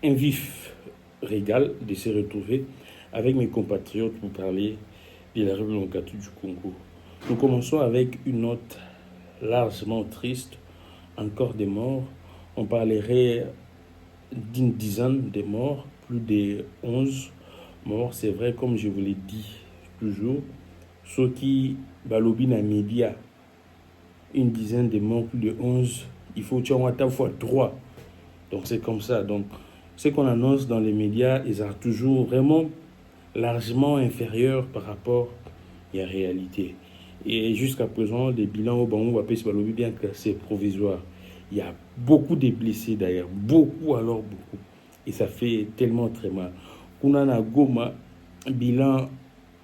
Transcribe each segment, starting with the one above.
un vif régal de se retrouver avec mes compatriotes pour parler de la République démocratique du Congo. Nous commençons avec une note largement triste, encore des morts. On parlerait d'une dizaine de morts, plus de 11 morts. C'est vrai, comme je vous l'ai dit toujours, ceux qui balobinent à médias, une dizaine de morts, plus de 11, il faut que tu en aies fois 3. Donc c'est comme ça. Donc ce qu'on annonce dans les médias, ils sont toujours vraiment largement inférieurs par rapport à la réalité. Et jusqu'à présent, les bilans au Bango bien que c'est provisoire. Il y a beaucoup de blessés d'ailleurs, beaucoup alors beaucoup. Et ça fait tellement très mal. Kunana Goma, bilan,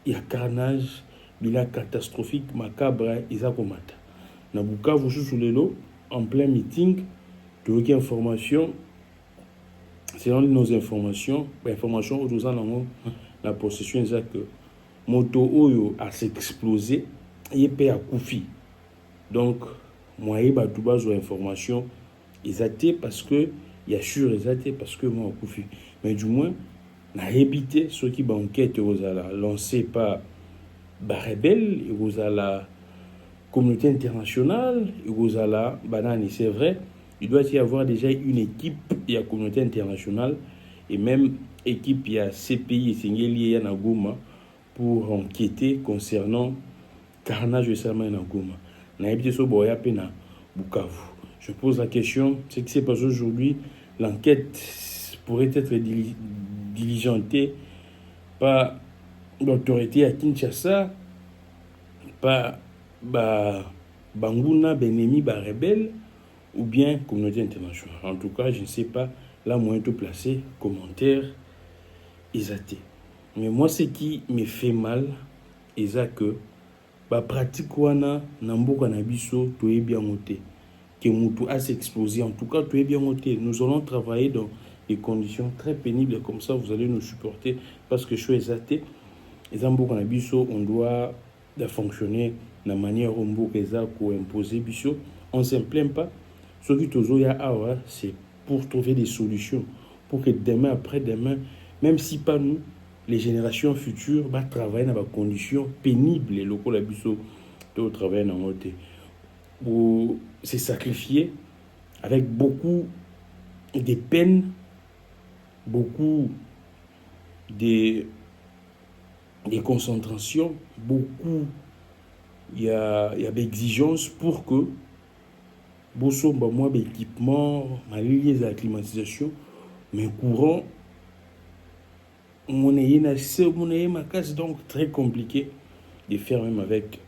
il y a carnage, bilan catastrophique, macabre, Isakomata. Nabuka, vous sous le lot, en plein meeting, de aucune information, selon nos informations, l'information aux gens la possession est que moto oyo a s'explosé et peut à Koufi. Donc moi et Batouba aux informations exactes parce que il y a sûr exact parce que moi Koufi. Mais du moins n'a évité ceux qui banquette aux lancé par rebelle et aux la communauté internationale et aux la banane. C'est vrai. Il doit y avoir déjà une équipe de la communauté internationale et même équipe de la CPI et Sengeli et Nagoma pour enquêter concernant carnage de Salman et Nagoma. Je pose la question, ce qui s'est passé aujourd'hui, l'enquête pourrait être diligentée par l'autorité à Kinshasa, par Banguna, Benemi, rebelle, ou bien communauté internationale. En tout cas, je ne sais pas là moyen de placer commentaire exact. Mais moi, ce qui me fait mal, c'est que la pratique wana namboka na biso toye bien monté, que mutu a s'explosé. En tout cas, toye bien monté. Nous allons travailler dans des conditions très pénibles comme ça. Vous allez nous supporter parce que je suis exact. Et zamboka na biso, on doit fonctionner de la manière dont on imposer biso. On ne se plaint pas. Ce qui c'est pour trouver des solutions, pour que demain, après-demain, même si pas nous, les générations futures vont travailler dans des conditions pénibles. Les locaux, la biso, de travailler dans notre pour se sacrifier avec beaucoup de peine, beaucoup de concentration, beaucoup il y a des exigences pour que bosso ba moi équipement malilié à la climatisation mais courant mon ma casse, donc très compliqué de faire même avec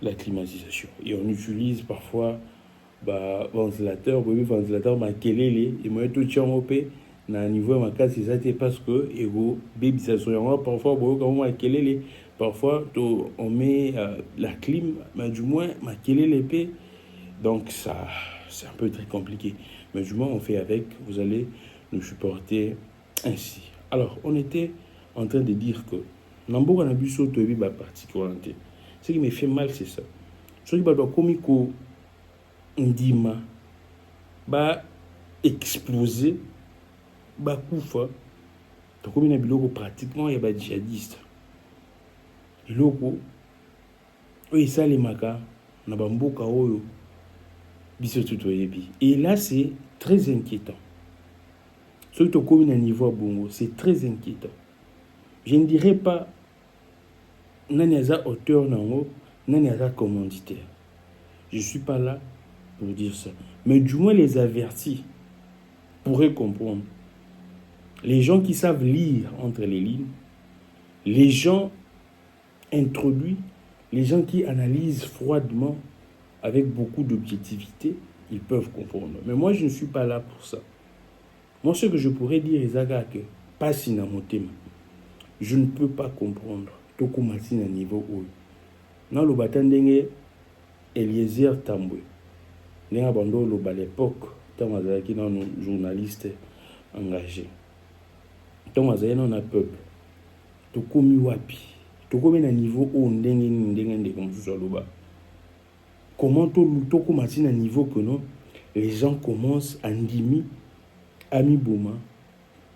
la climatisation et on utilise parfois ventilateur ma kelele et moi tout tient op na niveau ma casse c'est parce que ego baby ça soit parfois comme ma kelele parfois on met la clim mais du moins ma kelele épée. Donc ça, c'est un peu très compliqué. Mais du moins, on fait avec, vous allez nous supporter ainsi. Alors, on était en train de dire que Nambo Kanabuso Tobi ba particularité. Ce qui me fait mal, c'est ça. Ce qui va komiko ndima ba exploser ba koufa. Donc comme il y a biloko pratiquement il y a ba djihadiste. Biloko oyo esalemaka na bamboka oyo. Et là, c'est très inquiétant. Ce qui est à niveau à Bongo, c'est très inquiétant. Je ne dirais pas Naniaza auteur, Naniaza commanditaire. Je ne suis pas là pour dire ça. Mais du moins, les avertis pourraient comprendre. Les gens qui savent lire entre les lignes, les gens introduits, les gens qui analysent froidement, avec beaucoup d'objectivité, ils peuvent comprendre. Mais moi, je ne suis pas là pour ça. Moi, ce que je pourrais dire, Isaga, que pas si na mon thème. Je ne peux pas comprendre. Toko Martin à niveau où. Dans le batandenge, Eliezer Tambwe. N'est abandon le à l'époque, Tamazaki dans nos journalistes engagés. Tamazaki dans un peuple. Toko miwapi. Toko men à niveau où ndenge comme ça le bas. Comment tout commence à niveau que non, les gens commencent à ndimi, ami Boma,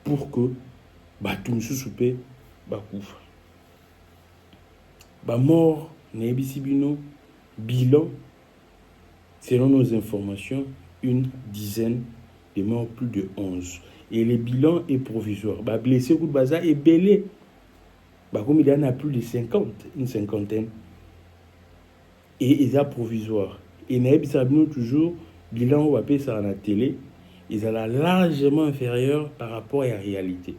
pour que bato mosusu mpe bakufa. Mort nayebisi bino bilan selon nos informations une dizaine de morts, plus de 11, et le bilan est provisoire. Blessé coup de bazar est belé. Comme il y en a plus de 50, une cinquantaine, et ils sont provisoires. Et nayebisa bino toujours bilan ou appelle ça à la télé, ils sont largement inférieurs par rapport à la réalité.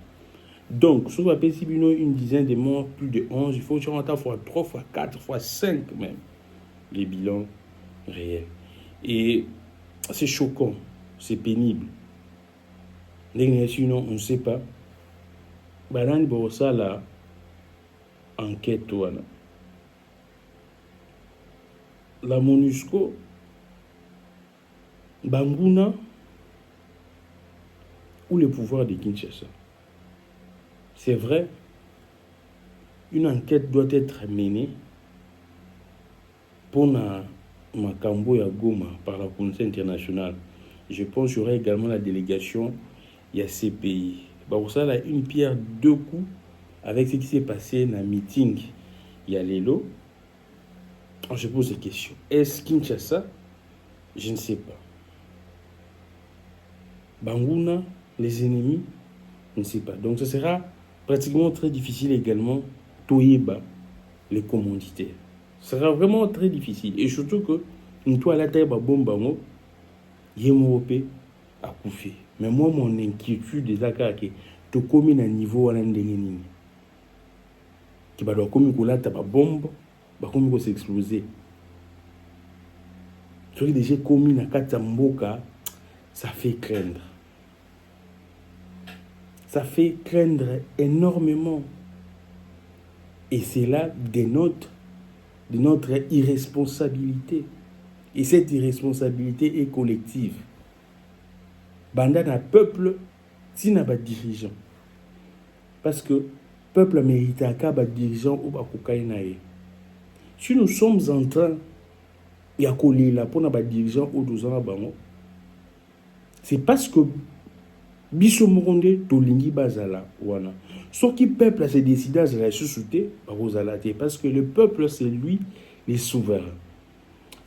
Donc, si vous appelez une dizaine de morts, plus de 11, il faut que fois 3, fois 4, fois 5 même, les bilans réels. Et c'est choquant, c'est pénible. Sinon, on ne sait pas. Banani Borosa, la enquête, la MONUSCO, Banguna, ou le pouvoir de Kinshasa. C'est vrai, une enquête doit être menée pour Makambo ya Goma par la communauté internationale. Je pense qu'il y aura également la délégation, il y a ces pays. Pour ça, là, une pierre deux coups avec ce qui s'est passé dans le meeting. Il y a Lelo. Je pose des questions. Est-ce Kinshasa? Je ne sais pas. Banguna, les ennemis? Je ne sais pas. Donc ce sera pratiquement très difficile également Toyeba, les commanditaires. Ce sera vraiment très difficile. Et surtout que nous, à la taille de bombe, Yémoropé a couffé. Mais moi, mon inquiétude est que tu commis à un niveau à l'endénie. Qui va donc comme la bombe, va comme s'exploser. Ce qui déjà commis à Katamboka, ça fait craindre. Ça fait craindre énormément. Et c'est là de notre irresponsabilité. Et cette irresponsabilité est collective. Banda na peuple, si n'a pas de dirigeant. Parce que peuple mérite à cas de dirigeant ou bakukainae. Si nous sommes en train de coller là pour n'a dirigeant ou 12 ans bango, c'est parce que biso moronde tolingi bazala wana. Ce qui peuple s'est décidé à se souter parce que le peuple c'est lui les souverains.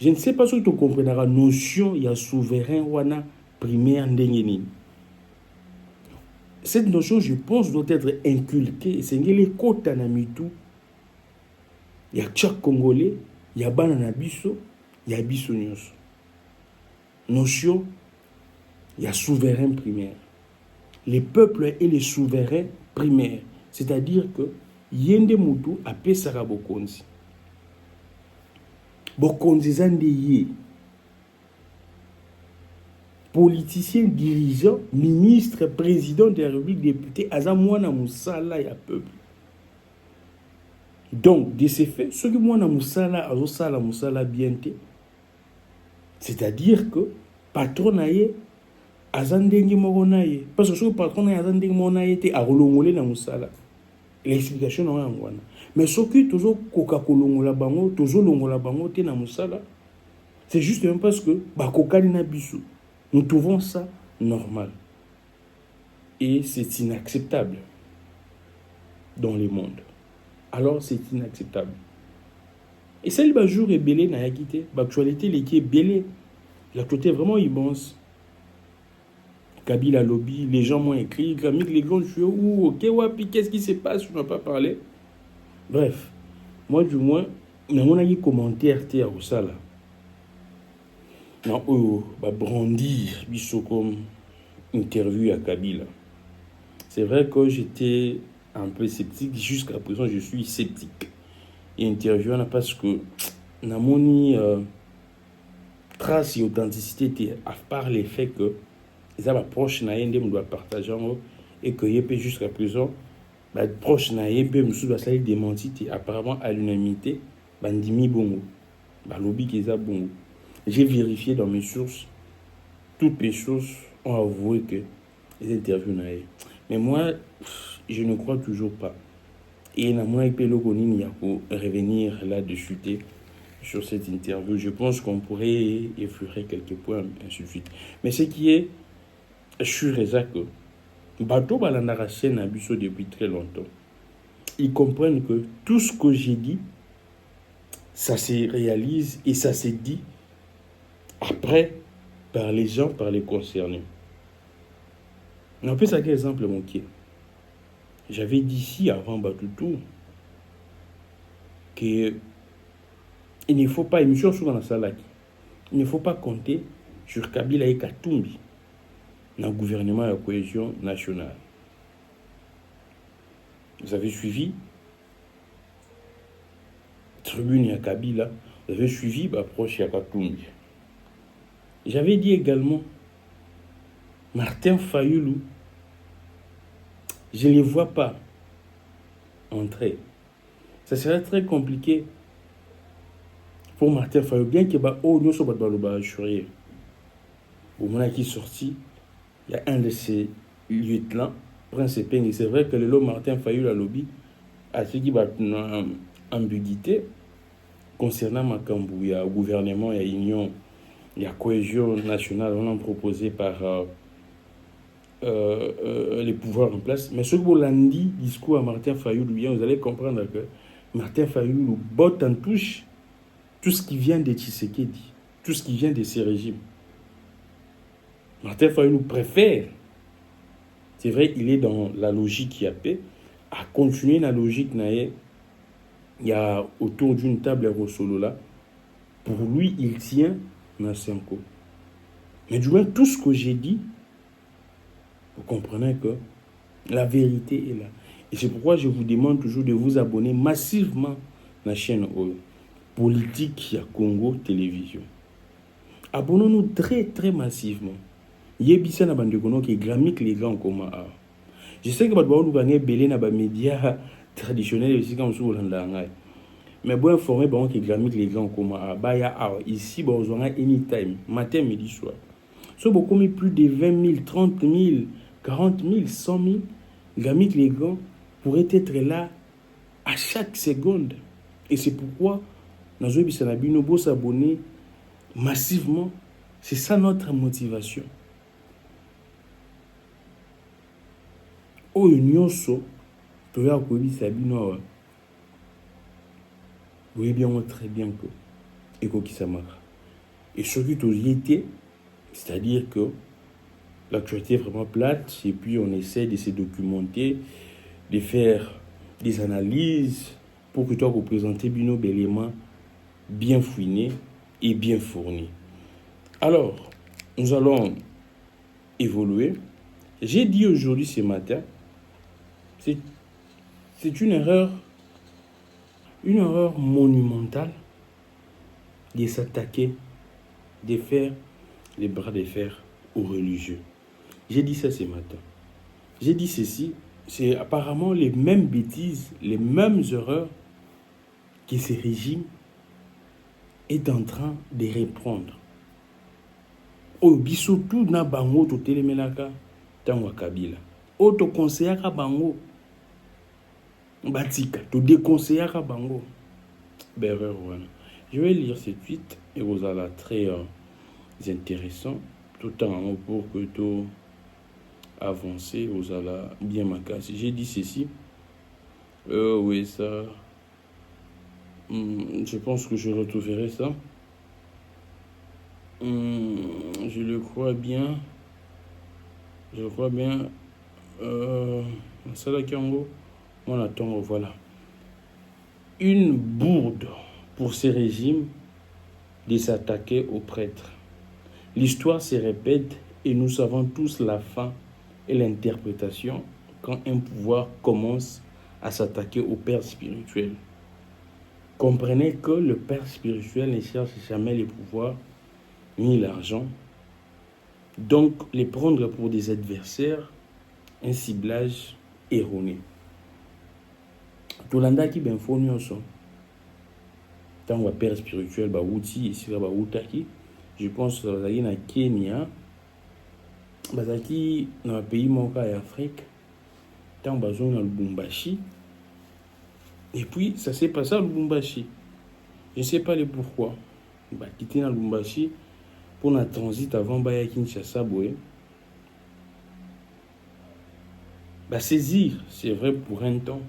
Je ne sais pas si tu comprendras la notion il y a souverain wana primaire ndengeni. Cette notion, je pense, doit être inculquée. C'est les côtes à Namitou. Il y a chaque Congolais, il y a Bananabiso, il y a Bissonios. Notion, il y a souverain primaire. Les peuples et les souverains primaires. C'est-à-dire que Yende Moutou a Pesara Bokonzi. Bokonzi Zandeye. Politicien, dirigeant, ministre, président de la République, député, Azamouana Moussala et peuple. Donc, de ces faits, ce que Mouana Moussala, Azosala Moussala bienté, c'est-à-dire que patron naye, Azandengi Moronaye, parce que ce patron naye, Azandengi Moronaye, était à Rolongolé na Moussala. L'explication n'a rien. Mais ce qui est toujours Coca-Cola Bango, toujours Longola Bango, te na Moussala, c'est justement parce que Bakokali na Bissou. Nous trouvons ça normal. Et c'est inacceptable dans le monde. Alors c'est inacceptable. Et celle du jour est belé n'a quitté. L'actualité est belée. L'actualité est vraiment immense. Kabila lobby, les gens m'ont écrit, Gramik, les grands joueurs, ou ok, wapi, qu'est-ce qui se passe, je n'ai pas parlé. Bref, moi du moins, on a eu commentaire à ça là. Non, brandir biso comme interview à Kabila. C'est vrai que j'étais un peu sceptique. Jusqu'à présent, je suis sceptique. Et interview parce que namoni trace et authenticité à part les faits que les proches naïe doit partager et que yep jusqu'à présent proche naïe monsieur doit salir démenti apparemment à l'unanimité bandimi bongo lobby qui est bongo. J'ai vérifié dans mes sources, toutes les sources ont avoué que les interviews naïe. Mais moi, je ne crois toujours pas. Et moi, il peut revenir là-dessus sur cette interview. Je pense qu'on pourrait effleurer quelques points, ainsi de suite. Mais ce qui est sûr et que bateau balandaka chaîne na biso depuis très longtemps. Ils comprennent que tout ce que j'ai dit, ça se réalise et ça se dit après par les gens, par les concernés. On peut ça quel exemple mon qui. J'avais dit ici avant Batutu que il ne faut pas, émission sur la salle, il ne faut pas compter sur Kabila et Katumbi dans le gouvernement de la cohésion nationale. Vous avez suivi Tribune à Kabila, vous avez suivi l'approche à Katumbi. J'avais dit également Martin Fayoulou, je ne les vois pas entrer. Ça serait très compliqué pour Martin Fayoulou, bien que nous sommes assurés. Au moment qui est sorti, il y a un de ses lieutenants, Prince Peng, et c'est vrai que le Martin Fayoulou a lobby à ce qui va une ambiguïté concernant Makambu, il y a gouvernement, il y a union, il y a cohésion nationale, on a proposé par les pouvoirs en place. Mais ce que vous l'avez dit, discours à Martin Fayoulou, bien, vous allez comprendre que Martin Fayoulou botte en touche tout ce qui vient de Tshisekedi, tout ce qui vient de ces régimes. Martin Fayoulou préfère, c'est vrai, il est dans la logique YAP, à continuer la logique naïe. Il y a autour d'une table Rosolo là. Pour lui, il tient Nassenko. Mais du moins, tout ce que j'ai dit, vous comprenez que la vérité est là. Et c'est pourquoi je vous demande toujours de vous abonner massivement à la chaîne Politique Congo Télévision. Abonnons-nous très très massivement. Yebisa na bandekono qui gramique les grands comme a. Je sais que badwa lu bangé belé na ba médias traditionnels ici comme sous l'andangai. Mais bon informer bon qui gramique les grands comme a. Ba ya ici bon on a anytime, matin midi soir. So beaucoup mis plus de 20 000, 30 000, 40 000, 100 000 gramique les grands pourraient être là à chaque seconde. Et c'est pourquoi nous avons s'abonner massivement. C'est ça notre motivation. Oyo nyonso toya kobisa bino oui bien très bien que ekokisamaka. Et surtout toyité, c'est-à-dire que l'actualité est vraiment plate et puis on essaie de se documenter, de faire des analyses pour que toi vous présenter bino d'éléments bien fouinés et bien fournis. Alors, nous allons évoluer. J'ai dit aujourd'hui ce matin, c'est une erreur monumentale de s'attaquer, de faire les bras de fer aux religieux. J'ai dit ça ce matin. J'ai dit ceci, c'est apparemment les mêmes bêtises, les mêmes erreurs que ce régime est en train de reprendre. Au bisotou na bango to telemelaka tangwa Kabila. O to conseillaka bango batika to déconseillaka bango. Berreur voilà. Je vais lire ce tweet et vous allez très intéressant tout en pour que tout avancer vous allez bien m'acasser. J'ai dit ceci. Oui ça. Je pense que je retrouverai ça. Je le crois bien. Ça là qui en gros, on attend, voilà. Une bourde pour ces régimes de s'attaquer aux prêtres. L'histoire se répète et nous savons tous la fin et l'interprétation quand un pouvoir commence à s'attaquer au père spirituel. Comprenez que le père spirituel ne cherche jamais les pouvoirs ni l'argent. Donc, les prendre pour des adversaires, un ciblage erroné. Tolanda qui ben fo nyonso. Tant que père spirituel ba outi ici ba outaki, je pense que ça na Kenya, bazaki na pays moka ya Afrique, tant bazo na Lubumbashi. Et puis ça s'est passé à Lubumbashi. Je ne sais pas le pourquoi. Bah quitter na Lubumbashi pour un transit avant Baya Kinshasa boy. saisir, c'est vrai pour un temps,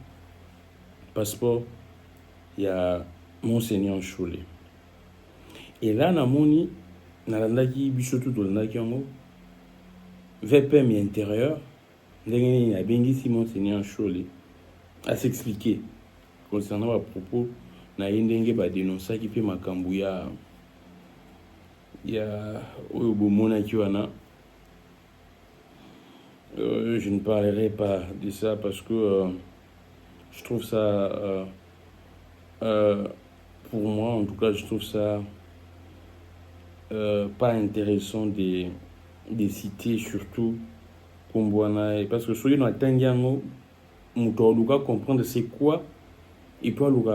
passeport, il y a Monseigneur Cholet. Et là, namoni, nalandaki bisoto tolandaki yango, VPM intérieur, ndenge a bengisi Monseigneur Cholet à s'expliquer concernant à propos na ndenge ba dénonçaki pe makambu ya oyo bomonaki wana. Je ne parlerai pas de ça parce que je trouve ça, pour moi en tout cas, je trouve ça pas intéressant de citer surtout Kombouana. Parce que soyez dans le Tangiango, on doit comprendre c'est quoi, et puis on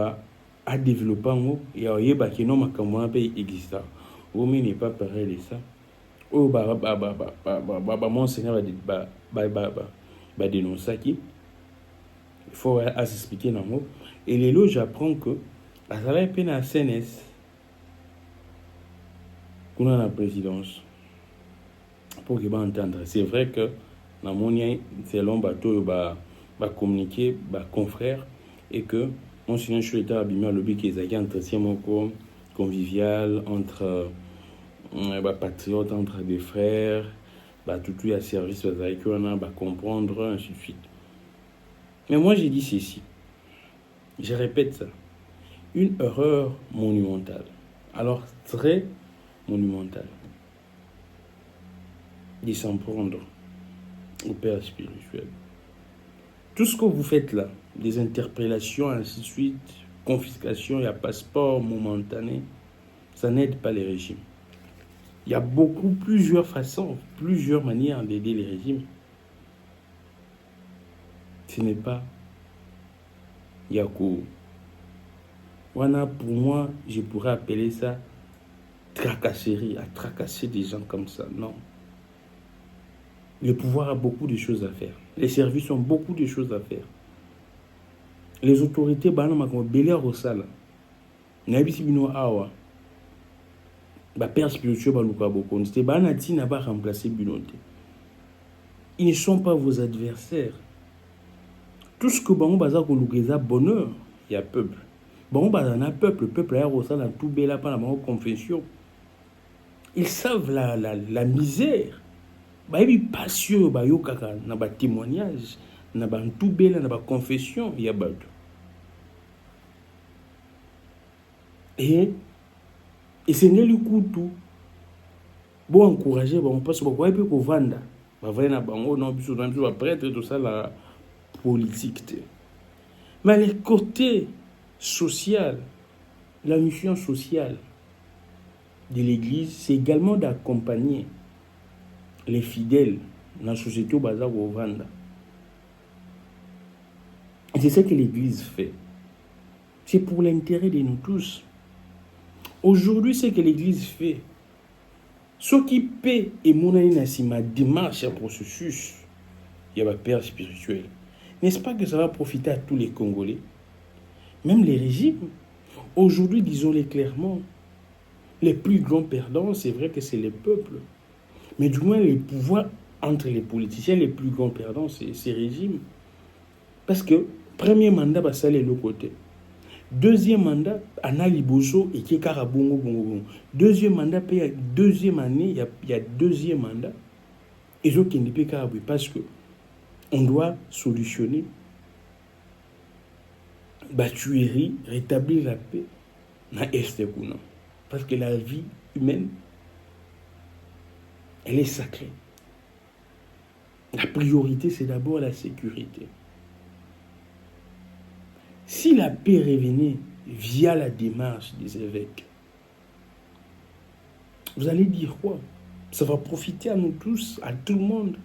à développer et à y avoir non makamwana pays exista. Au moins n'est pas pareil de ça. Oh mon Seigneur va dénoncer qui. Il faut s'expliquer dans mot. Et les lots, j'apprends que à la peine à CNS, qu'on a la présidence, pour qu'il va entendre. C'est vrai que dans mon lien, c'est l'homme bateau va communiquer, va confrère, et que Monseigneur Choueta a abîmé le but qu'ils avaient entretien convivial entre patriotes, entre des frères, tout à service, va comprendre, ainsi de suite. Mais moi, j'ai dit ceci. Je répète ça. Une erreur monumentale. Alors, très monumentale. De s'en prendre au Père spirituel. Tout ce que vous faites là, des interpellations, ainsi de suite, confiscation, il y a passeport momentané, ça n'aide pas les régimes. Il y a plusieurs façons, plusieurs manières d'aider les régimes. Ce n'est pas Yako. Voilà, pour moi, je pourrais appeler ça tracasserie, à tracasser des gens comme ça. Non. Le pouvoir a beaucoup de choses à faire. Les services ont beaucoup de choses à faire. Les autorités, Père spirituel, remplacer Binote. Ils ne sont pas vos adversaires. Tout ce que vous avez bonheur, il y a peuple. Bon, le peuple a tout bel par la confession. Ils savent la misère. Ils sont passion, ils ont témoignage, ils ont tout bel, ils ont confession, il y a battu. Et c'est le coup tout. Bon, encourager, bon, parce que vous voyez que vous vendez. Vous voyez, vous prêtre, tout ça, la politique. Mais le côté social, la mission sociale de l'Église, c'est également d'accompagner les fidèles dans la société au bazar au Vanda. Et c'est ce que l'Église fait. C'est pour l'intérêt de nous tous. Aujourd'hui, ce que l'Église fait, ce qui paie et mon ma démarche et processus, il y a un père spirituel. N'est-ce pas que ça va profiter à tous les Congolais, même les régimes? Aujourd'hui, disons-les clairement, les plus grands perdants, c'est vrai que c'est les peuples. Mais du moins, les pouvoirs entre les politiciens, les plus grands perdants, c'est ces régimes. Parce que, premier mandat, ça allait de l'autre côté. Deuxième mandat, Anali Bosso et Kekara Bongo Bongo. Deuxième mandat, deuxième année, il y a deuxième mandat. Et je qui ne pas parce que on doit solutionner la tuerie, rétablir la paix dans l'Est. Parce que la vie humaine, elle est sacrée. La priorité, c'est d'abord la sécurité. Si la paix revenait via la démarche des évêques, vous allez dire quoi? Ça va profiter à nous tous, à tout le monde.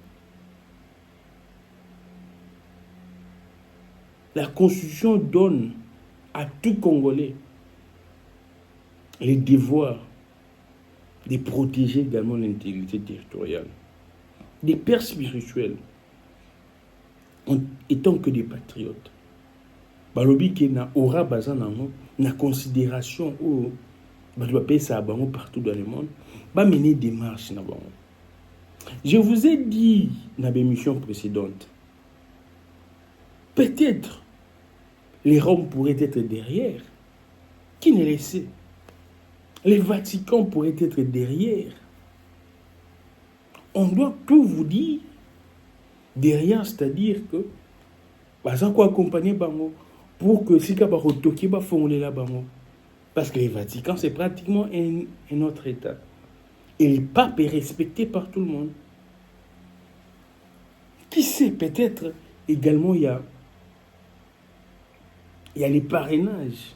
La Constitution donne à tout Congolais les devoirs de protéger également l'intégrité territoriale. Des pères spirituels, étant que des patriotes, balobi qui na aura bazan na considération ou ça partout dans le monde, va mener des marches. Je vous ai dit dans l'émission précédente, Peut-être les Roms pourraient être derrière. Qui ne le sait? Les Vatican pourraient être derrière. On doit tout vous dire derrière, c'est-à-dire que ça quoi accompagner bango pour que si kaba rotoki ba fongole la bango. Parce que les Vatican c'est pratiquement un autre État. Et le pape est respecté par tout le monde. Qui sait, peut-être également il y a les parrainages.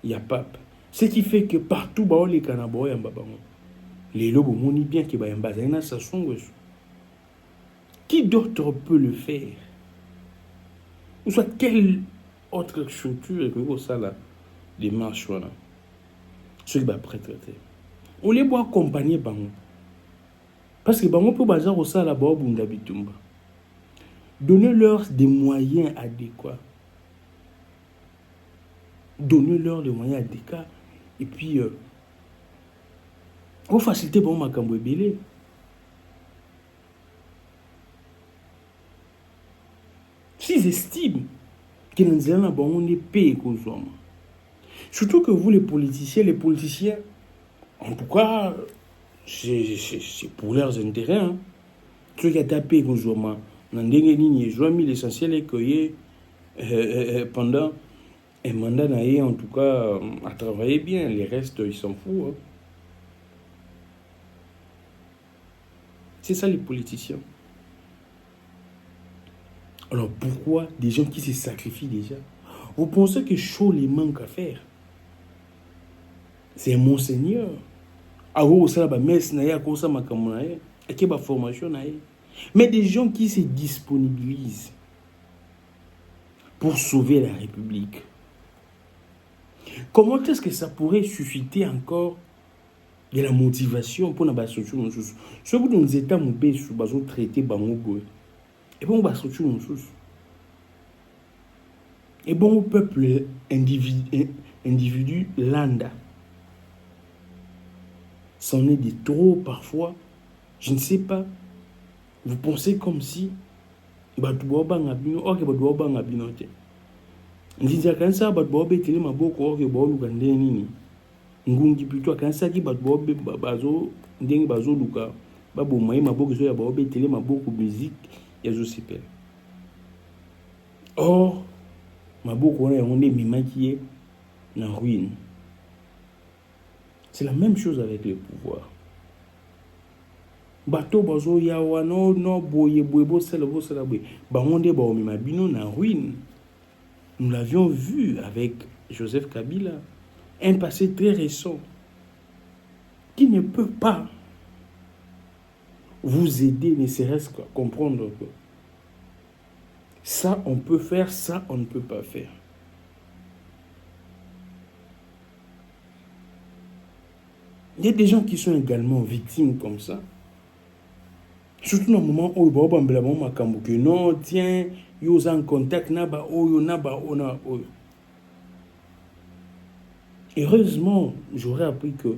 Il y a pape. Ce qui fait que partout bah les Canabo yamba bango. Les lobos moni bien que ba yamba zaina sa songosu. Qui d'autre peut le faire? Ou soit quelle autre structure que ça là démarche là. Ceux qui va prêtre. On les voit accompagner bango. Parce que bango peut bazar au ça là bas bunda bitumba. Donnez-leur des moyens adéquats. Donnez-leur des moyens adéquats. Et puis, vous facilitez pour ma cambo belé. S'ils estiment que nous avons des pays qu'on soit. Surtout que vous, les politiciens, en tout cas, c'est pour leurs intérêts. Hein. Ceux qui ont tapé qu'on soit. L'essentiel est que pendant un mandat, en tout cas, à travailler bien. Les restes, ils s'en foutent. Hein. C'est ça les politiciens. Alors pourquoi des gens qui se sacrifient déjà? Vous pensez que chaud les manque à faire? C'est Monseigneur. Alors ça va messe naya comme ça ma camarade et qui va formation naya. Mais des gens qui se disponibilisent pour sauver la République. Comment est-ce que ça pourrait susciter encore de la motivation pour la structure? Ce que nous états moubés sur bazo traité bango et bon la structure et bon au peuple individu landa. C'en est de trop parfois. Je ne sais pas. Vous pensez comme si batouba bangabino ok batouba bangabino te. Ndiza kansa batouba betele maboko ok ba lukande nini. Ngungi plutôt kansa ki batouba bazo ndenge bazo luka babo mai maboko so ya ba betele maboko musique ya zo sipel. Or maboko on est mimaki na ruine. C'est la même chose avec le pouvoir. Bateau bazo yawa no boye bo selebo selabwe. Ba onde ba omima bino na ruine. Nous l'avions vu avec Joseph Kabila, un passé très récent qui ne peut pas vous aider, ne serait-ce qu'à comprendre que ça on peut faire, ça on ne peut pas faire. Il y a des gens qui sont également victimes comme ça. Surtout dans le moment où il non, tiens, ils en contact, naba oyo. Heureusement, j'aurais appris que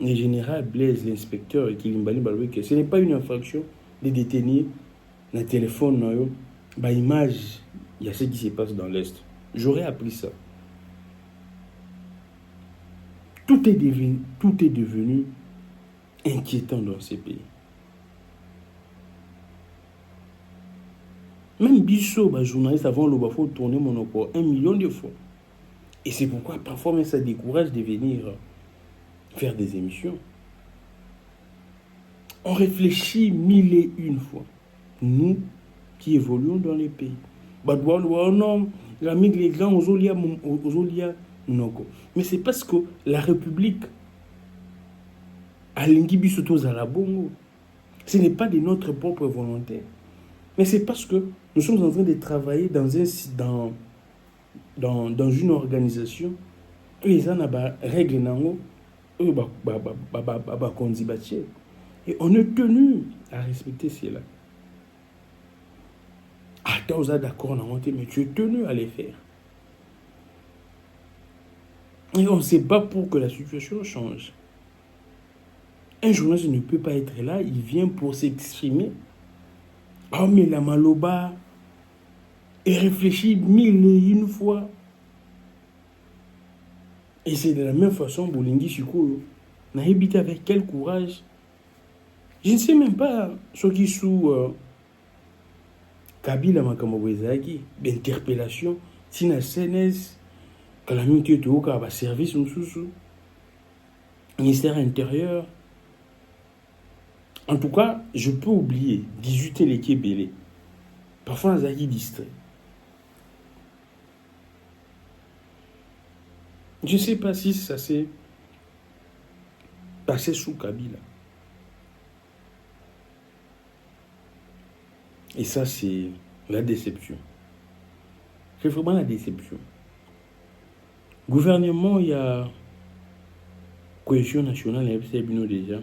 le général Blaise, l'inspecteur, et Kilimbali Baloué, que ce n'est pas une infraction de détenir le téléphone, bah image, il y a ce qui se passe dans l'Est. J'aurais appris ça. Tout est devenu inquiétant dans ces pays. Même Bissot, les journalistes avant le faut tourner mon encore 1 million de fois. Et c'est pourquoi parfois même ça décourage de venir faire des émissions. On réfléchit 1001 fois. Nous qui évoluons dans les pays. Non, les grands aux mais c'est parce que la République a l'ingibis à la bongo. Ce n'est pas de notre propre volonté. Mais c'est parce que nous sommes en train de travailler dans une organisation où les gens ont des règles et on est tenu à respecter cela. Attends, vous êtes d'accord, mais tu es tenu à les faire. Et on ne sait pas pour que la situation change. Un journaliste ne peut pas être là, il vient pour s'exprimer. Oh, mais la maloba, et réfléchir 1001 fois. Et c'est de la même façon, Bolingi Sikoyo n'a habité avec quel courage. Je ne sais même pas ce qui sous Kabila Makamabwezaki, d'interpellation, si la CNS, que la minute de Oka va service sous ministère intérieur. En tout cas, je peux oublier 18 les Kébélé. Parfois, on a distrait. Je ne sais pas si ça s'est passé sous Kabila. Et ça, c'est la déception. C'est vraiment la déception. Gouvernement, il y a cohésion nationale, il y a déjà.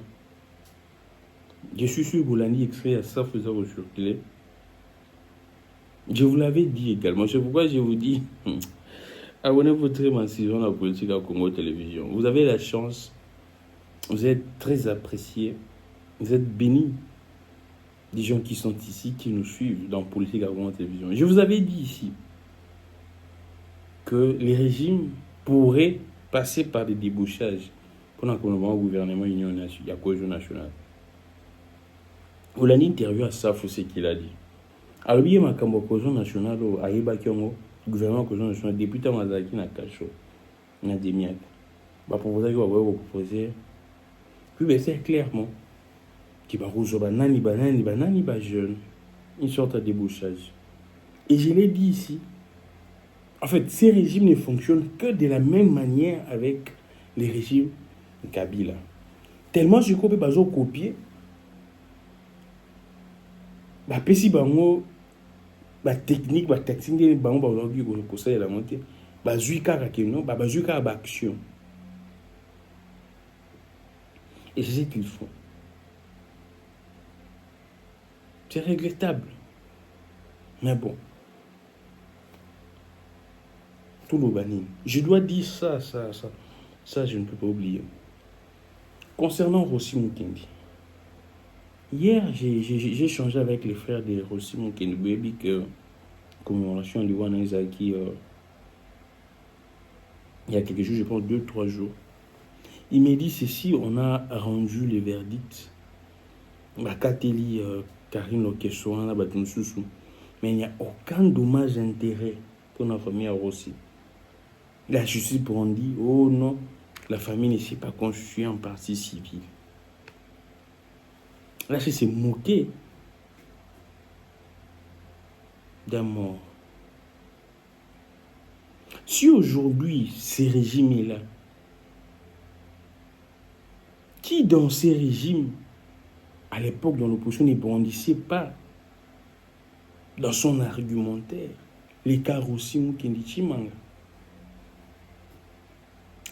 Je suis sûr que vous l'avez extrait à ça, vous avez circulé. Je vous l'avais dit également. C'est pourquoi je vous dis, abonnez-vous très massivement à la politique à Congo Télévision. Vous avez la chance, vous êtes très appréciés, vous êtes bénis. Des gens qui sont ici, qui nous suivent dans politique à Congo Télévision. Je vous avais dit ici que les régimes pourraient passer par des débouchages pendant qu'on va au gouvernement Union nationale, il y a cohésion nationale. Vous l'avez interviewé à Safo, ce qu'il a dit. Alors, il y a ma cohésion nationale, à Yeba Kyongo, gouvernement cohésion nationale, député Mazaki na Kacho, na Demiak. Bah, pour vous vous proposer, puis ben, c'est clairement qui va rouge, banani, jeune, une sorte de débouchage. Et je l'ai dit ici, en fait, ces régimes ne fonctionnent que de la même manière avec les régimes de Kabila. Tellement je peux pas copier. Bah, pesi bango, bah, technique, bah, tactique, des bango, bah, aujourd'hui, qu'on sait la montée. Bah, zuika rakeno, bah, zuika bah, action. Et c'est ce qu'ils font. C'est regrettable. Mais bon. Tout le banning. Je dois dire ça, je ne peux pas oublier. Concernant Rossi Mukendi. Hier, j'ai échangé avec les frères de Rossi Mukendi. Baby, que commémoration de Wana Izaki, il y a quelques jours, je pense 2-3 jours. Il m'a dit ceci, on a rendu les verdicts. Bakateli, Karine Lokessoana, Batunsusu. Mais il n'y a aucun dommage d'intérêt pour la famille à Rossi. La justice pour dit, oh non, la famille ne s'est pas constituée en partie civile. Là, c'est se moquer d'un mort. Si aujourd'hui, ces régimes-là, qui dans ces régimes, à l'époque dans l'opposition, ne brandissait pas dans son argumentaire les cas Rossi Mukendi Tshimanga.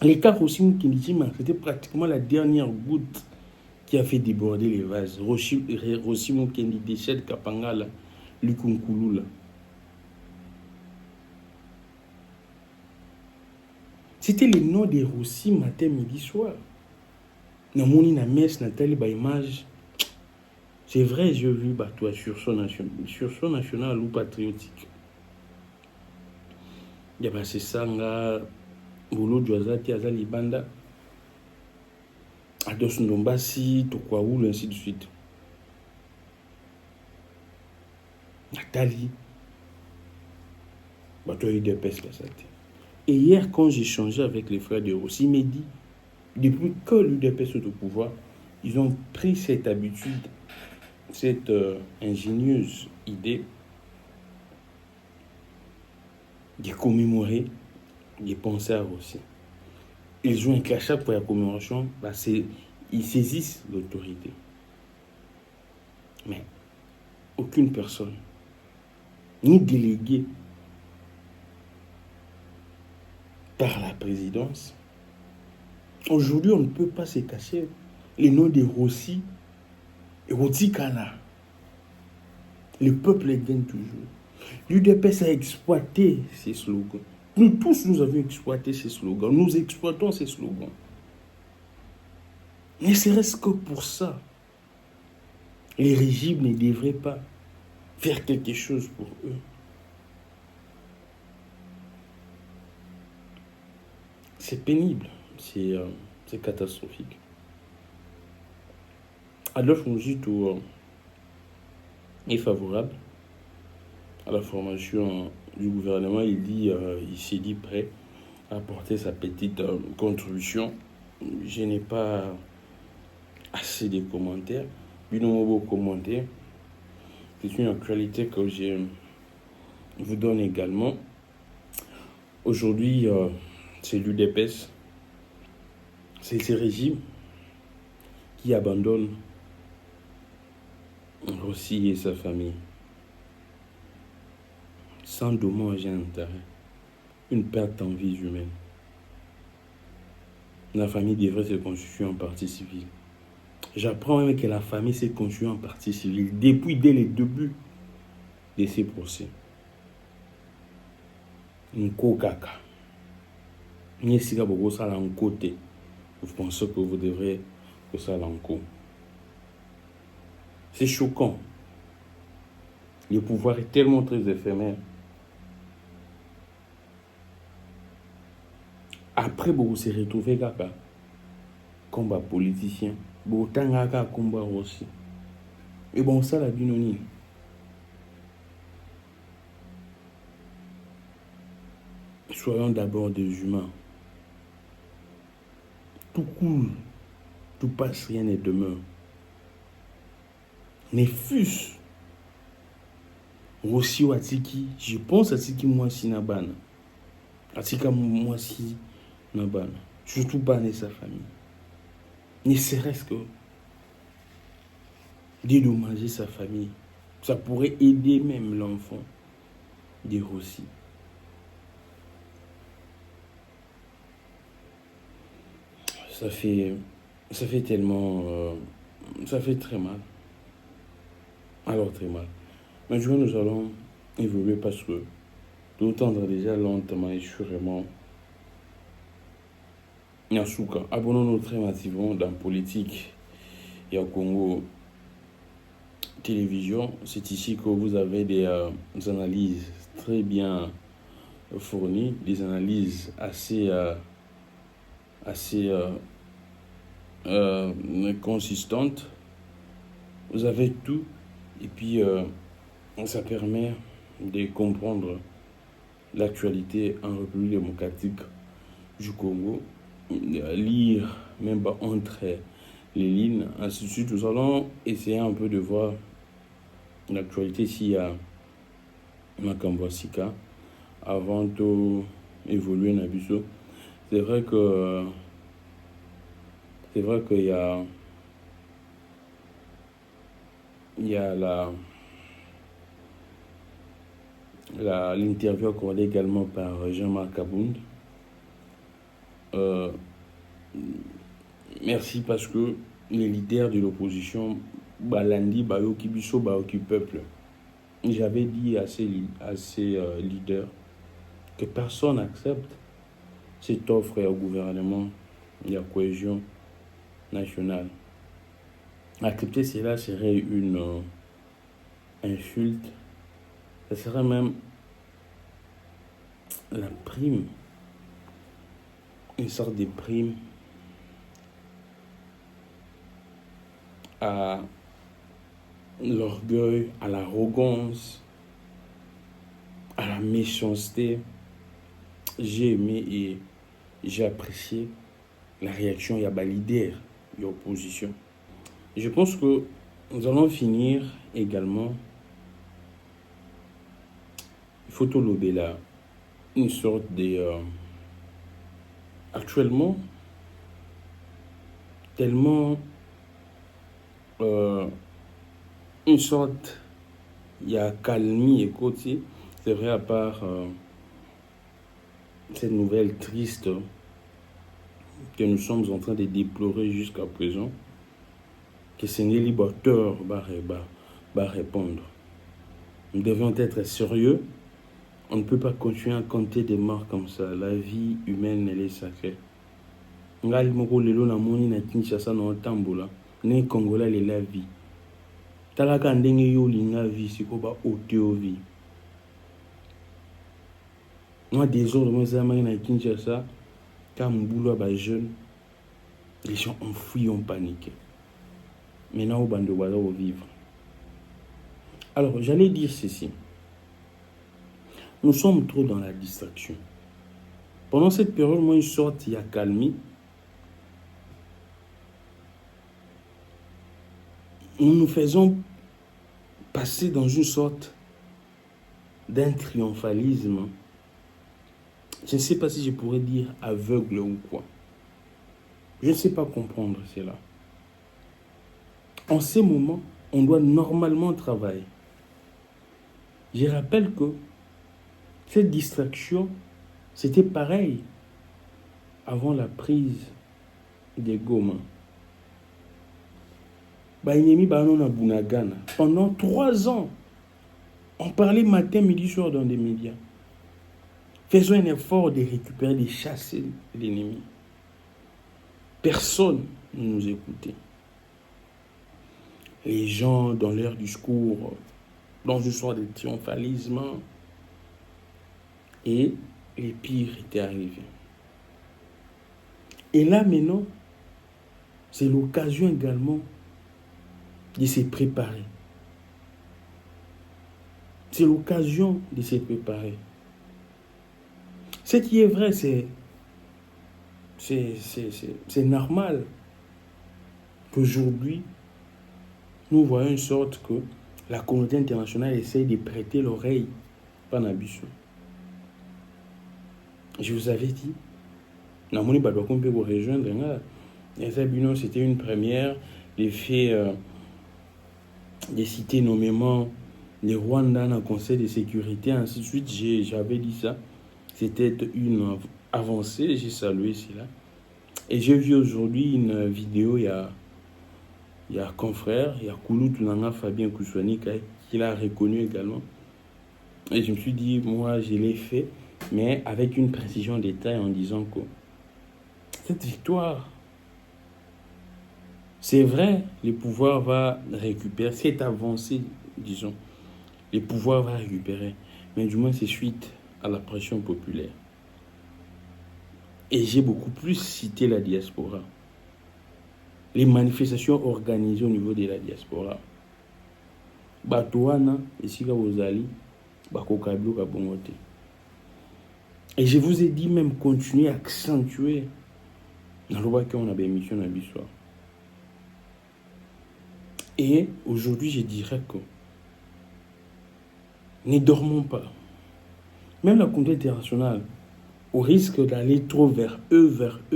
Les cas Rossi Mukendi Tshimanga, c'était pratiquement la dernière goutte qui a fait déborder les vases. Rossi Mukendi décède Kapangala, Lukunkulula. C'était le nom de Rossi matin, midi, soir. Namoni na messe, Nathalie, ba image. C'est vrai, j'ai vu toi sur son national ou patriotique. Il y a passé Sanga, Bolo Djouazati, Azali Banda, Ados Ndombasi, Tokwaoul, ainsi de suite. Nathalie, toi, il y a des pèses là, ça. Et hier, quand j'ai échangé avec les frères de Rossi, il m'a dit, depuis que l'UDPS est au pouvoir, ils ont pris cette habitude, cette ingénieuse idée de commémorer, de penser à Rossi. Ils ont un crachat pour la commémoration, ils saisissent l'autorité. Mais aucune personne, ni délégué par la présidence. Aujourd'hui, on ne peut pas se cacher les noms de Rossi et Rotikala. Le peuple les gagne toujours. L'UDPS a exploité ces slogans. Nous tous, nous avons exploité ces slogans. Nous exploitons ces slogans. Ne serait-ce que pour ça, les régimes ne devraient pas faire quelque chose pour eux. c'est pénible, c'est catastrophique. Adolphe Muzito est favorable à la formation du gouvernement. Il s'est dit prêt à apporter sa petite contribution. Je n'ai pas assez de commentaires. Une nouveau commentaire. C'est une actualité que je vous donne également. Aujourd'hui, c'est l'UDPS. C'est ce régime qui abandonne Rossi et sa famille sans dommage et intérêt. Une perte en vie humaine. La famille devrait se constituer en partie civile. J'apprends même que la famille s'est constituée en partie civile dès les débuts de ces procès. Nko kaka. Nyesika boko sala nko te. Vous pensez que vous devrez que ça l'enco. C'est choquant. Le pouvoir est tellement très éphémère. Après, beaucoup se retrouver kaka combat politicien. Beaucoup tangaka combat aussi. Et bon, ça la binoni. Soyons d'abord des humains. Tout coule, tout passe, rien ne demeure. Mais fût-ce Rossi ou Atiki, je pense à Atiki Mwasi Nabana. Atika Mwasi Nabana. Surtout pas de sa famille. Ne serait-ce que dédommager sa famille. Ça pourrait aider même l'enfant de Rossi. Ça fait tellement... ça fait très mal. Alors très mal. Maintenant, nous allons évoluer parce que nous tendons déjà lentement et sûrement Nyasuka. Abonnons-nous très massivement dans politique et au Congo télévision. C'est ici que vous avez des analyses très bien fournies, des analyses assez consistantes. Vous avez tout et puis ça permet de comprendre l'actualité en République démocratique du Congo, lire même entre les lignes, ainsi de suite. Nous allons essayer un peu de voir l'actualité s'il y a Makambwasika avant d'évoluer Nabiso. C'est vrai qu'il y a l'interview accordée également par Jean-Marc Abound. Merci parce que les leaders de l'opposition, Balandi, Bayoki Biso, Bayoki Peuple, j'avais dit à ces leaders que personne n'accepte cette offre au gouvernement de la cohésion nationale. Accepter cela serait une insulte. Ça serait même la prime, une sorte de prime à l'orgueil, à l'arrogance, à la méchanceté. J'ai aimé et j'ai apprécié la réaction de la leader de l'opposition. Je pense que nous allons finir également. Il faut tout lever là. Une sorte de... actuellement, tellement... une sorte... Il y a calmie et côté. C'est vrai, à part cette nouvelle triste que nous sommes en train de déplorer jusqu'à présent, que ce n'est libérateur va répondre. Nous devons être sérieux. On ne peut pas continuer à compter des morts comme ça. La vie humaine, elle est sacrée. Ngali moko lelo na moni na Kinshasa na otambola. Ne Congolais le la vie. Talaka ndenge yo linga vie siko ba oteo vie. Moi des jours de moi na Kinshasa, quand Mboulou a jeune, les gens ont fui, ont paniqué. Maintenant, au bando au vivre. Alors, j'allais dire ceci. Nous sommes trop dans la distraction. Pendant cette période, moi, une sorte, il y a calmie. Nous nous faisons passer dans une sorte d'un triomphalisme. Je ne sais pas si je pourrais dire aveugle ou quoi. Je ne sais pas comprendre cela. En ces moments, on doit normalement travailler. Je rappelle que cette distraction, c'était pareil avant la prise des Goma. Pendant 3 ans, on parlait matin, midi, soir dans des médias. Faisons un effort de récupérer, de chasser l'ennemi. Personne ne nous écoutait. Les gens, dans leur discours, dans une sorte de triomphalisme, et les pires étaient arrivés. Et là, maintenant, c'est l'occasion également de se préparer. C'est l'occasion de se préparer. Ce qui est vrai, c'est normal qu'aujourd'hui, nous voyons une sorte que la communauté internationale essaye de prêter l'oreille par Nabiso. Je vous avais dit, Namoni Badouakoum peut vous rejoindre. C'était une première, l'effet de citer nommément les Rwandais dans le Conseil de sécurité, ainsi de suite. J'avais dit ça. C'était une avancée, j'ai salué cela. Et j'ai vu aujourd'hui une vidéo, il y a un confrère, il y a Koulou Tunanga Fabien Koussouani qui l'a reconnu également. Et je me suis dit, moi, je l'ai fait, mais avec une précision de détail en disant que cette victoire, c'est vrai, le pouvoir va récupérer, cette avancée, disons, le pouvoir va récupérer, mais du moins c'est suite à la pression populaire. Et j'ai beaucoup plus cité la diaspora. Les manifestations organisées au niveau de la diaspora. Batouana, ici à Ozali, Bakokablo, Kabongote. Et je vous ai dit même continuer à accentuer dans le roi qu'on a des émissions dans l'histoire. Et aujourd'hui, je dirais que ne dormons pas. Même la communauté internationale, au risque d'aller trop vers eux,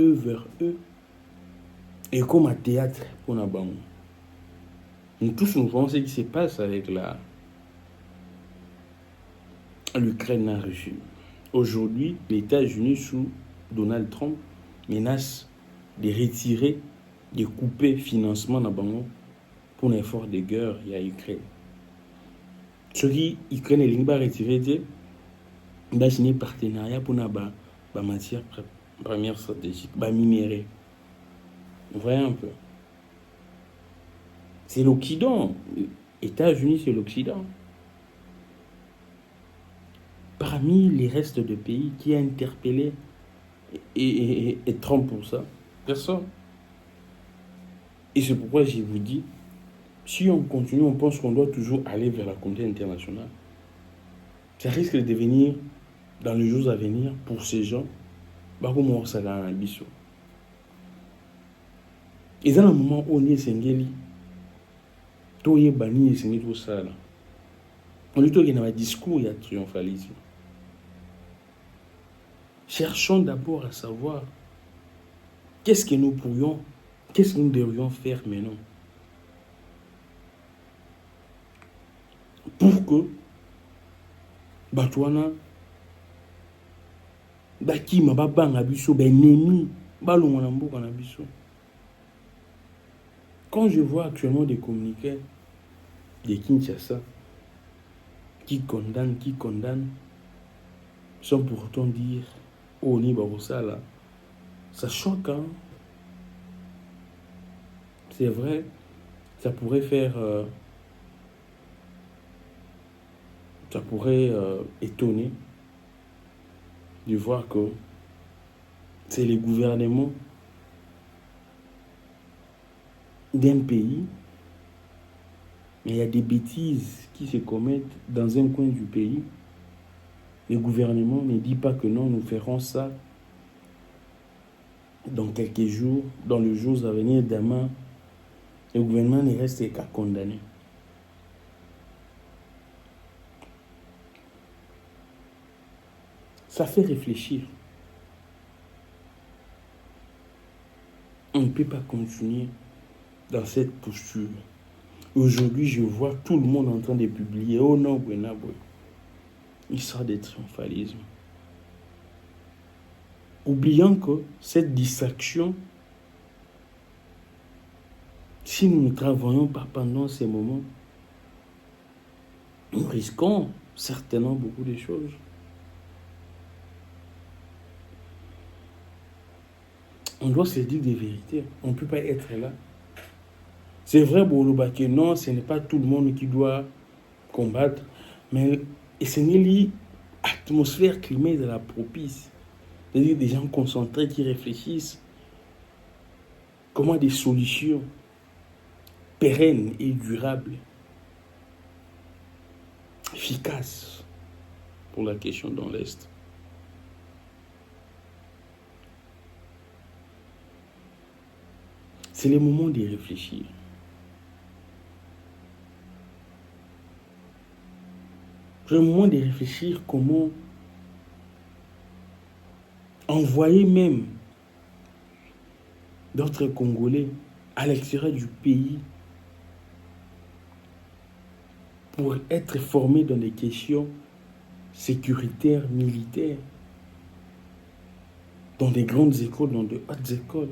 et comme un théâtre pour un banc. Nous tous, nous voyons ce qui se passe avec l'Ukraine en Russie. Aujourd'hui, les États-Unis sous Donald Trump menacent de retirer, de couper le financement dans Bango pour l'effort de guerre il y a Ukraine. Ce qui Ukraine est retiré, il signé partenariat pour la matière première stratégique, minerai. Vous voyez un peu. C'est l'Occident. Les États-Unis, c'est l'Occident. Parmi les restes de pays qui a interpellé et Trump pour ça, personne. Et c'est pourquoi je vous dis, si on continue, on pense qu'on doit toujours aller vers la communauté internationale. Ça risque de devenir, dans les jours à venir, pour ces gens, comme on s'en a un biseau. Et dans le moment où on est Sengeli, tout est banni et Sengeli tout ça là. On dit qu'il y a un discours, il y a triomphalisme. Cherchons d'abord à savoir qu'est-ce que nous devrions faire maintenant pour que Batouana Bakima Babanga Biso Benemi Balongambo Biso. Quand je vois actuellement des communiqués de Kinshasa qui condamnent, sans pourtant dire oh ni barossa là, ça choque, hein? C'est vrai, ça pourrait faire étonner de voir que c'est le gouvernement d'un pays, mais il y a des bêtises qui se commettent dans un coin du pays. Le gouvernement ne dit pas que non, nous ferons ça dans quelques jours, dans les jours à venir, demain. Le gouvernement ne reste qu'à condamner. Ça fait réfléchir. On ne peut pas continuer dans cette posture. Aujourd'hui, je vois tout le monde en train de publier « Oh non, Buenabwe ». Il sort des triomphalismes. Oubliant que cette distraction, si nous ne travaillons pas pendant ces moments, nous risquons certainement beaucoup de choses. On doit se dire des vérités. On ne peut pas être là. C'est vrai, Bolobake, non, ce n'est pas tout le monde qui doit combattre, mais c'est l'atmosphère climatique de la propice. C'est-à-dire des gens concentrés qui réfléchissent comment des solutions pérennes et durables, efficaces pour la question dans l'Est. C'est le moment de réfléchir. C'est le moment de réfléchir comment envoyer même d'autres Congolais à l'extérieur du pays pour être formés dans des questions sécuritaires, militaires, dans des grandes écoles, dans de hautes écoles.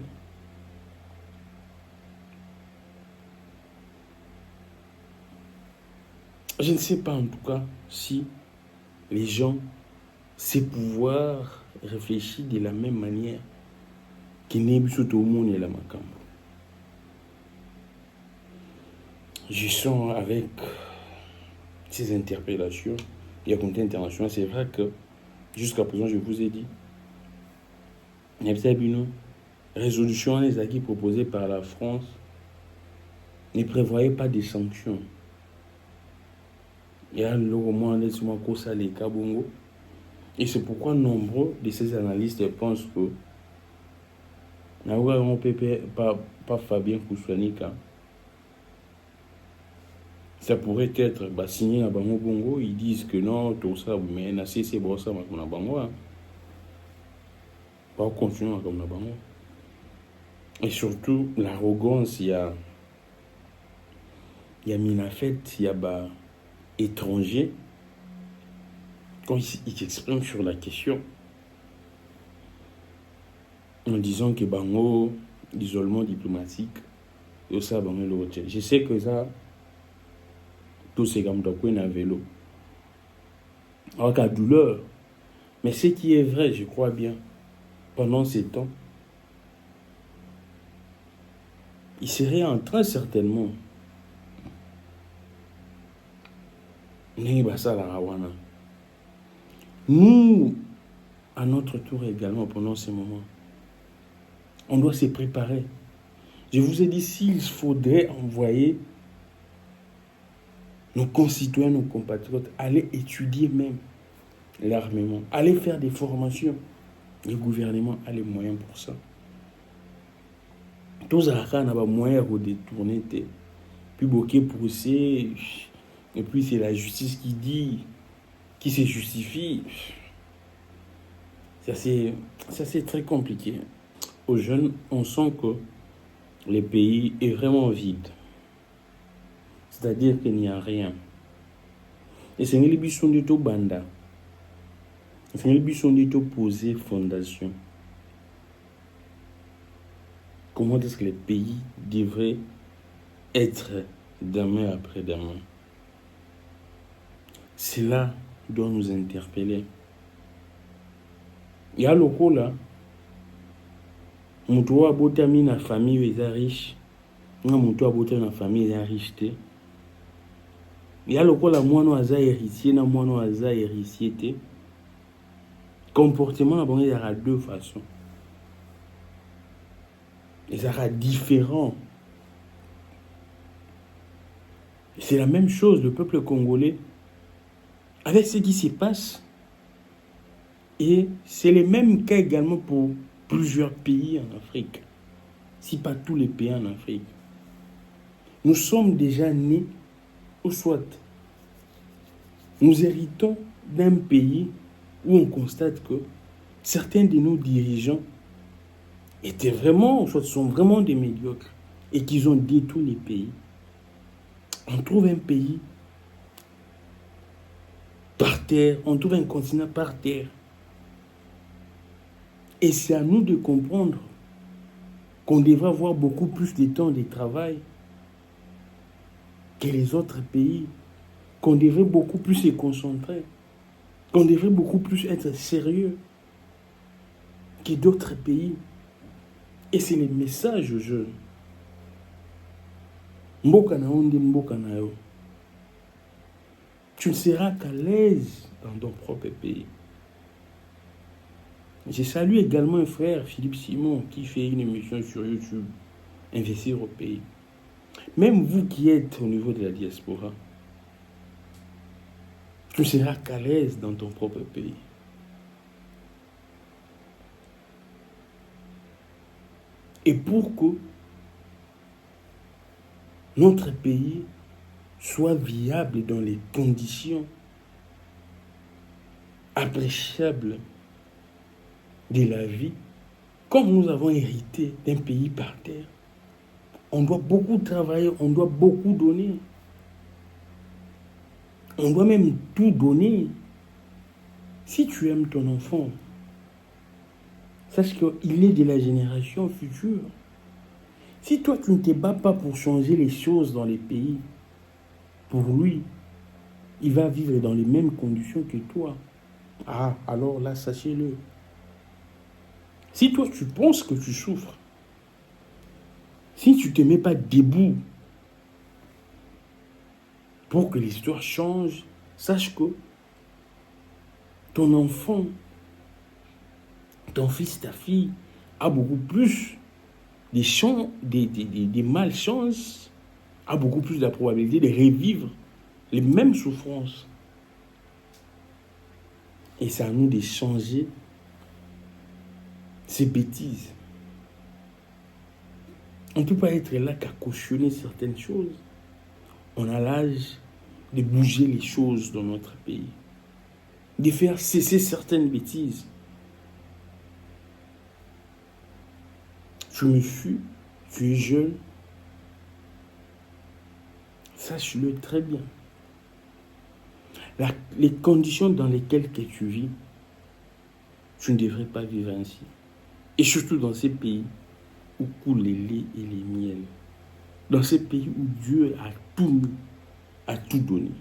Je ne sais pas en tout cas si les gens, ces pouvoirs réfléchissent de la même manière que tout le monde est la Macambo. Je sens avec ces interpellations, il y a communauté internationale, c'est vrai que jusqu'à présent, je vous ai dit, il y a une résolution les acquis proposée par la France ne prévoyait pas de sanctions. Il y a le roman de Sumakosa les Kabongo. Et c'est pourquoi nombreux de ces analystes pensent que pas Fabien Kouswanika, ça pourrait être signé à Bango Bongo. Ils disent que non, tout ça, mais c'est bon ça, mais on a Bango. Pas continuer comme la Bango. Et surtout, l'arrogance, il y a Minafet, il y a étranger, quand il s'exprime sur la question, en disant que Bango, l'isolement diplomatique, et ça, Bango le retient. Je sais que ça, tout c'est comme dans un vélo. Alors qu'à douleur, mais ce qui est vrai, je crois bien, pendant ces temps, il serait en train certainement nous, à notre tour également, pendant ces moments, on doit se préparer. Je vous ai dit, s'il faudrait envoyer nos concitoyens, nos compatriotes, aller étudier même l'armement, aller faire des formations, le gouvernement a les moyens pour ça. Tous les gens ont des moyens de détourner, puis bloquer procès. Et puis c'est la justice qui dit, qui se justifie. Ça c'est très compliqué. Aux jeunes, on sent que le pays est vraiment vide. C'est-à-dire qu'il n'y a rien. Et c'est une bichon de tout banda. C'est une bichon de tout poser fondation. Comment est-ce que le pays devrait être demain après demain? Cela doit nous interpeller. Il y a le coup là. Mutu abotami na famille est riche. Na mutu abotami na famille est riche. Il y a le coup là mwana aza héritier na mwana aza héritier. Comportement là bon il y a deux façons. Et ça sera différent. C'est la même chose, le peuple congolais, avec ce qui se passe. Et c'est le même cas également pour plusieurs pays en Afrique, si pas tous les pays en Afrique. Nous sommes déjà nés, ou soit nous héritons d'un pays où on constate que certains de nos dirigeants étaient vraiment, ou soit sont vraiment des médiocres, et qu'ils ont détruit les pays. On trouve un pays par terre, on trouve un continent par terre. Et c'est à nous de comprendre qu'on devrait avoir beaucoup plus de temps de travail que les autres pays, qu'on devrait beaucoup plus se concentrer, qu'on devrait beaucoup plus être sérieux que d'autres pays. Et c'est le message aux jeunes. Mboka na onde mboka na yo. Tu ne seras qu'à l'aise dans ton propre pays. Je salue également un frère, Philippe Simon, qui fait une émission sur YouTube, Investir au pays. Même vous qui êtes au niveau de la diaspora, tu ne seras qu'à l'aise dans ton propre pays. Et pour que notre pays soit viable dans les conditions appréciables de la vie, comme nous avons hérité d'un pays par terre, on doit beaucoup travailler, on doit beaucoup donner. On doit même tout donner. Si tu aimes ton enfant, sache qu'il est de la génération future. Si toi, tu ne te bats pas pour changer les choses dans les pays, pour lui, il va vivre dans les mêmes conditions que toi. Ah, alors là, sachez-le. Si toi, tu penses que tu souffres, si tu ne te mets pas debout pour que l'histoire change, sache que ton enfant, ton fils, ta fille, a beaucoup plus des malchances, a beaucoup plus de probabilité de revivre les mêmes souffrances. Et c'est à nous de changer ces bêtises. On ne peut pas être là qu'à cautionner certaines choses. On a l'âge de bouger les choses dans notre pays, de faire cesser certaines bêtises. Tu me suis, tu es jeune, sache-le très bien. Les conditions dans lesquelles que tu vis, tu ne devrais pas vivre ainsi. Et surtout dans ces pays où coulent les laits et les miels. Dans ces pays où Dieu a tout mis, a tout donné.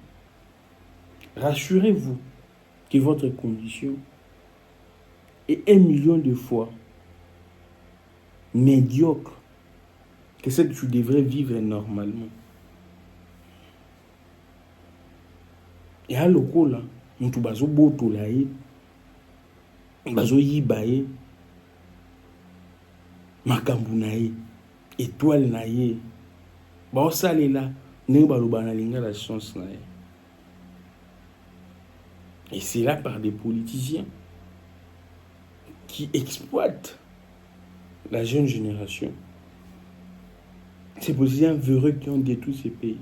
Rassurez-vous que votre condition est 1 million de fois médiocre que celle que tu devrais vivre normalement. Et à l'okola, mutu bazo botola ye, bazo yiba ye, makambu na ye, étoile na ye, bao salela, ndenge baloba na linga la chance na ye. Et c'est là par des politiciens qui exploitent la jeune génération. Ces politiciens véreux qui ont détruit ces pays.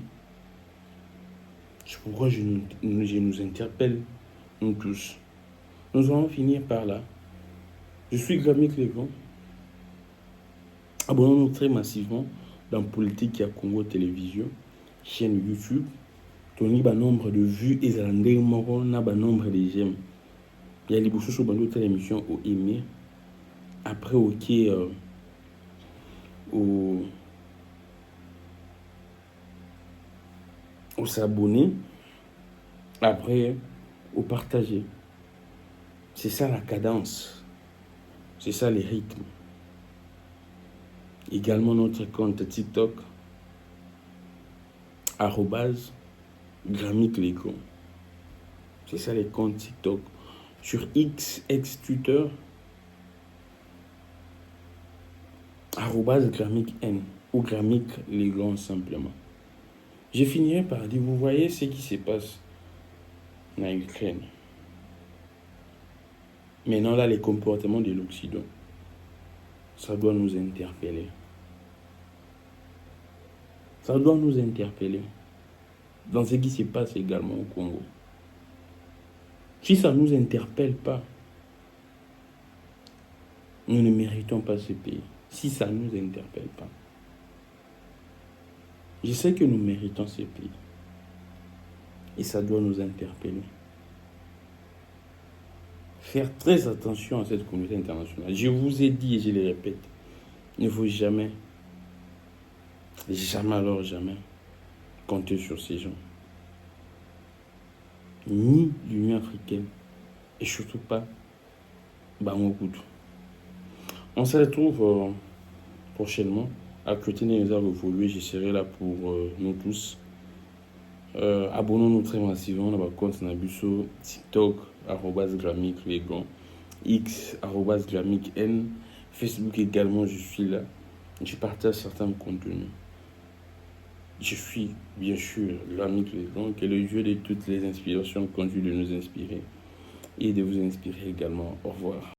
C'est pourquoi je nous interpelle, nous tous. Nous allons finir par là. Je suis Grammy Clégon. Abonnons-nous très massivement dans Politique à Congo Télévision, chaîne YouTube. Tony ba nombre de vues et zalandé moro na ba nombre de j'aime. Il y a les bouchons sur bando telle émission au aimer. Après ok au s'abonner, après au partager. C'est ça la cadence, c'est ça les rythmes. Également notre compte TikTok @Grammy Clégon. C'est ça les comptes TikTok. Sur X, ex-Twitter, @Gramic N ou Gramic Legrand simplement. Je finirai par dire, vous voyez ce qui se passe en Ukraine. Maintenant, là, les comportements de l'Occident, ça doit nous interpeller. Ça doit nous interpeller dans ce qui se passe également au Congo. Si ça ne nous interpelle pas, nous ne méritons pas ce pays. Si ça ne nous interpelle pas. Je sais que nous méritons ce pays. Et ça doit nous interpeller. Faire très attention à cette communauté internationale. Je vous ai dit et je le répète, il ne faut jamais compter sur ces gens. Ni l'Union africaine et surtout pas Bangokutu. On se retrouve prochainement. À côté de nous évoluer, je serai là pour nous tous. Abonnons-nous très massivement dans notre compte Nabuso, TikTok, @Gramic Legrand, X, @Gramic N, Facebook également, je suis là. Je partage certains contenus. Je suis bien sûr l'ami Legrand, que le Dieu de toutes les inspirations continue de nous inspirer et de vous inspirer également. Au revoir.